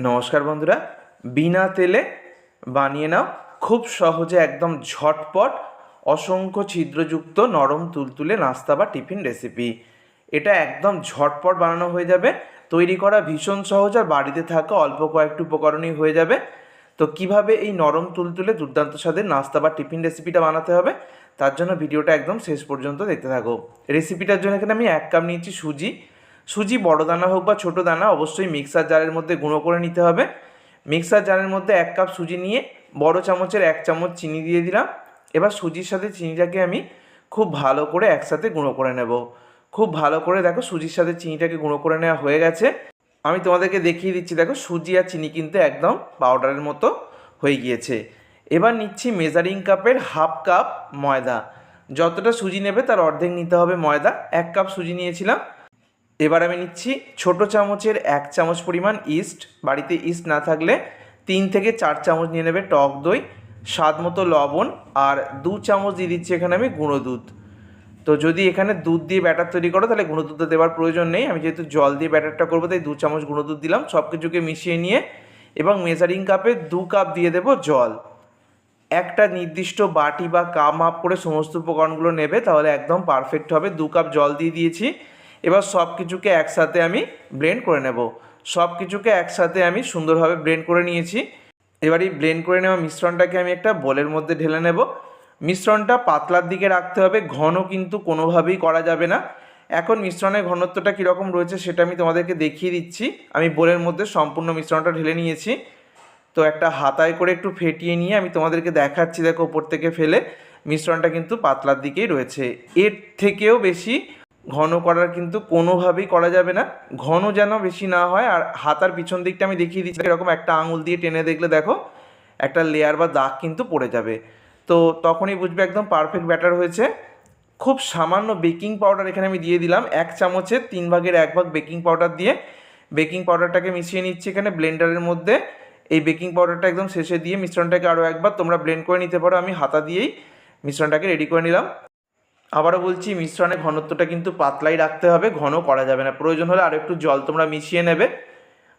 নমস্কার বন্ধুরা, বিনা তেলে বানিয়ে নাও খুব সহজে একদম ঝটপট অসংখ্য ছিদ্রযুক্ত নরম তুলতুলে নাস্তা বা টিফিন রেসিপি। এটা একদম ঝটপট বানানো হয়ে যাবে, তৈরি করা ভীষণ সহজ, আর বাড়িতে থাকা অল্প কয়েকটি উপকরণই হয়ে যাবে। তো কিভাবে এই নরম তুলতুলে দুর্দান্ত স্বাদের নাস্তা বা টিফিন রেসিপিটা বানাতে হবে, তার জন্য ভিডিওটা একদম শেষ পর্যন্ত দেখতে থাকো। রেসিপিটার জন্য এখানে আমি 1 কাপ নিয়েছি সুজি বড় দানা হোক বা ছোটো দানা, অবশ্যই মিক্সার জারের মধ্যে গুঁড়ো করে নিতে হবে। মিক্সার জারের মধ্যে 1 কাপ সুজি নিয়ে বড় চামচের 1 চামচ চিনি দিয়ে দিলাম। এবার সুজির সাথে চিনিটাকে আমি খুব ভালো করে একসাথে গুঁড়ো করে নেব। খুব ভালো করে দেখো সুজির সাথে চিনিটাকে গুঁড়ো করে নেওয়া হয়ে গেছে। আমি তোমাদেরকে দেখিয়ে দিচ্ছি, দেখো সুজি আর চিনি কিন্তু একদম পাউডারের মতো হয়ে গিয়েছে। এবার নিচ্ছি মেজারিং কাপের হাফ কাপ ময়দা। যতটা সুজি নেবে তার অর্ধেক নিতে হবে ময়দা। 1 কাপ সুজি নিয়েছিলাম। এবার আমি নিচ্ছি ছোটো চামচের 1 চামচ পরিমাণ ইস্ট। বাড়িতে ইস্ট না থাকলে 3 থেকে 4 চামচ নিয়ে নেবে টক দই, স্বাদ মতো লবণ, আর 2 চামচ দিয়ে দিচ্ছি এখানে আমি গুঁড়ো দুধ। তো যদি এখানে দুধ দিয়ে ব্যাটার তৈরি করো তাহলে গুঁড়ো দুধটা দেওয়ার প্রয়োজন নেই। আমি যেহেতু জল দিয়ে ব্যাটারটা করবো তাই 2 চামচ গুঁড়ো দুধ দিলাম। সব কিছুকে মিশিয়ে নিয়ে এবং মেজারিং কাপে 2 কাপ দিয়ে দেবো জল। একটা নির্দিষ্ট বাটি বা কাপ মাপ করে সমস্ত উপকরণগুলো নেবে, তাহলে একদম পারফেক্ট হবে। 2 কাপ জল দিয়ে দিয়েছি। এবার সব কিছুকে একসাথে আমি ব্লেন্ড করে নেব। সব কিছুকে একসাথে আমি সুন্দরভাবে ব্লেন্ড করে নিয়েছি। এবার এই ব্লেন্ড করে নেওয়া মিশ্রণটাকে আমি একটা বোলের মধ্যে ঢেলে নেব। মিশ্রণটা পাতলার দিকে রাখতে হবে, ঘন কিন্তু কোনোভাবেই করা যাবে না। এখন মিশ্রণের ঘনত্বটা কীরকম রয়েছে সেটা আমি তোমাদেরকে দেখিয়ে দিচ্ছি। আমি বোলের মধ্যে সম্পূর্ণ মিশ্রণটা ঢেলে নিয়েছি। তো একটা হাতায় করে একটু ফেটিয়ে নিয়ে আমি তোমাদেরকে দেখাচ্ছি, দেখো ওপর থেকে ফেলে মিশ্রণটা কিন্তু পাতলার দিকেই রয়েছে। এর থেকেও বেশি ঘন করার কিন্তু কোনোভাবেই করা যাবে না, ঘন যেন বেশি না হয়। আর হাতার পিছন দিকটা আমি দেখিয়ে দিচ্ছি, এরকম একটা আঙুল দিয়ে টেনে দেখলে দেখো একটা লেয়ার বা দাগ কিন্তু পড়ে যাবে। তো তখনই বুঝবে একদম পারফেক্ট ব্যাটার হয়েছে। খুব সামান্য বেকিং পাউডার এখানে আমি দিয়ে দিলাম। 1 চামচের 3 ভাগের 1 ভাগ বেকিং পাউডার দিয়ে বেকিং পাউডারটাকে মিশিয়ে নিচ্ছি এখানে ব্লেন্ডারের মধ্যে। এই বেকিং পাউডারটা একদম শেষে দিয়ে মিশ্রণটাকে আরও একবার তোমরা ব্লেন্ড করে নিতে পারো। আমি হাতা দিয়েই মিশ্রণটাকে রেডি করে নিলাম। আবারও বলছি, মিশ্রণের ঘনত্বটা কিন্তু পাতলাই রাখতে হবে, ঘন করা যাবে না। প্রয়োজন হলে আরও একটু জল তোমরা মিশিয়ে নেবে।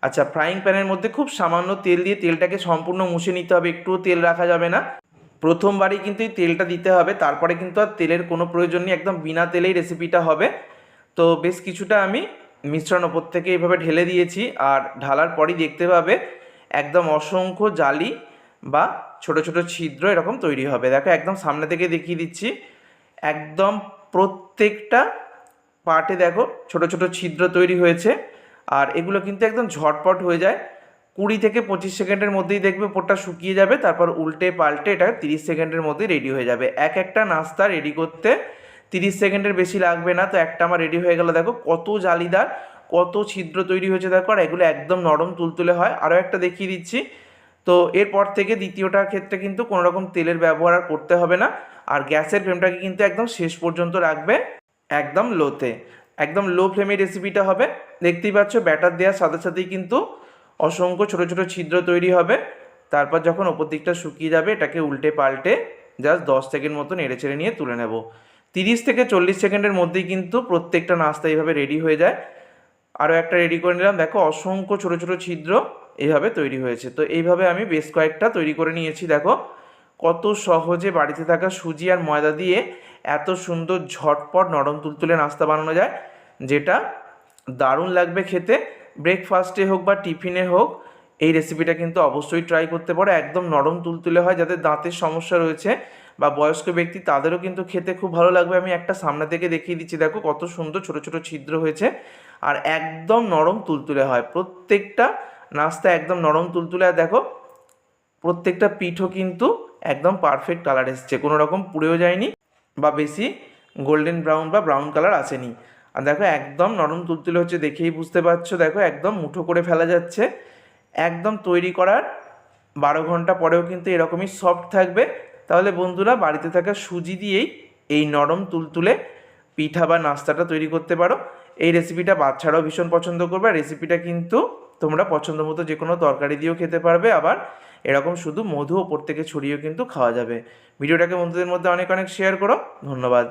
আচ্ছা, ফ্রাইং প্যানের মধ্যে খুব সামান্য তেল দিয়ে তেলটাকে সম্পূর্ণ মুছে নিতে হবে, একটুও তেল রাখা যাবে না। প্রথমবারই কিন্তু এই তেলটা দিতে হবে, তারপরে কিন্তু আর তেলের কোনো প্রয়োজন নেই, একদম বিনা তেলেই রেসিপিটা হবে। তো বেশ কিছুটা আমি মিশ্রণ ওপর থেকে এইভাবে ঢেলে দিয়েছি, আর ঢালার পরই দেখতে পাবে একদম অসংখ্য জালি বা ছোট ছোট ছিদ্র এরকম তৈরি হবে। দেখো একদম সামনে থেকে দেখিয়ে দিচ্ছি, একদম প্রত্যেকটা পার্টে দেখো ছোট ছোট ছিদ্র তৈরি হয়েছে। আর এগুলো কিন্তু একদম ঝটপট হয়ে যায়, 20 থেকে 25 সেকেন্ডের মধ্যেই দেখবে ওপরটা শুকিয়ে যাবে। তারপর উল্টে পাল্টে এটা 30 সেকেন্ডের মধ্যেই রেডি হয়ে যাবে। একটা নাস্তা রেডি করতে 30 সেকেন্ডের বেশি লাগবে না। তো একটা আমার রেডি হয়ে গেল, দেখো কত জালিদার, কত ছিদ্র তৈরি হয়েছে দেখো। আর এগুলো একদম নরম তুলতুলে হয়। আরও একটা দেখিয়ে দিচ্ছি। তো এরপর থেকে দ্বিতীয়টার ক্ষেত্রে কিন্তু কোনো রকম তেলের ব্যবহার আর করতে হবে না। আর গ্যাসের ফ্লেমটাকে কিন্তু একদম শেষ পর্যন্ত রাখবে, একদম লোতে, একদম লো ফ্লেমে রেসিপিটা হবে। দেখতেই পাচ্ছ ব্যাটার দেওয়ার সাথে সাথেই কিন্তু অসংখ্য ছোটো ছোটো ছিদ্র তৈরি হবে। তারপর যখন ওপর দিকটা শুকিয়ে যাবে এটাকে উল্টে পাল্টে জাস্ট 10 সেকেন্ড মতো নেড়ে চেড়ে নিয়ে তুলে নেব। 30 থেকে 40 সেকেন্ডের মধ্যেই কিন্তু প্রত্যেকটা নাস্তা এইভাবে রেডি হয়ে যায়। আরও একটা রেডি করে নিলাম, দেখো অসংখ্য ছোটো ছোটো ছিদ্র এইভাবে তৈরি হয়েছে। তো এইভাবে আমি বেশ কয়েকটা তৈরি করে নিয়েছি। দেখো কত সহজে বাড়িতে থাকা সুজি আর ময়দা দিয়ে এত সুন্দর ঝটপট নরম তুলতুলে নাস্তা বানানো যায়, যেটা দারুণ লাগবে খেতে। ব্রেকফাস্টে হোক বা টিফিনে হোক এই রেসিপিটা কিন্তু অবশ্যই ট্রাই করতে পারো। একদম নরম তুলতুলে হয়, যাদের দাঁতের সমস্যা রয়েছে বা বয়স্ক ব্যক্তি তাদেরও কিন্তু খেতে খুব ভালো লাগবে। আমি একটা সামনে থেকে দেখিয়ে দিচ্ছি, দেখো কত সুন্দর ছোটো ছোটো ছিদ্র হয়েছে আর একদম নরম তুলতুলে হয়। প্রত্যেকটা নাস্তা একদম নরম তুলতুলে। আর দেখো প্রত্যেকটা পিঠও কিন্তু একদম পারফেক্ট কালার এসছে, কোনো রকম পুড়েও যায়নি বা বেশি গোল্ডেন ব্রাউন বা ব্রাউন কালার আসেনি। আর দেখো একদম নরম তুলতুলে হচ্ছে, দেখেই বুঝতে পারছো। দেখো একদম মুঠো করে ফেলা যাচ্ছে। একদম তৈরি করার 12 ঘন্টা পরেও কিন্তু এরকমই সফট থাকবে। তাহলে বন্ধুরা বাড়িতে থাকা সুজি দিয়েই এই নরম তুলতুলে পিঠা বা নাস্তাটা তৈরি করতে পারো। এই রেসিপিটা বাচ্চারাও ভীষণ পছন্দ করবে। আর রেসিপিটা কিন্তু তোমরা পছন্দ মতো যে কোনো তরকারি দিয়েও খেতে পারবে, আবার এরকম শুধু মধু ওপর থেকে ছড়িয়েও কিন্তু খাওয়া যাবে। ভিডিওটাকে বন্ধুদের মধ্যে অনেক অনেক শেয়ার করো। ধন্যবাদ।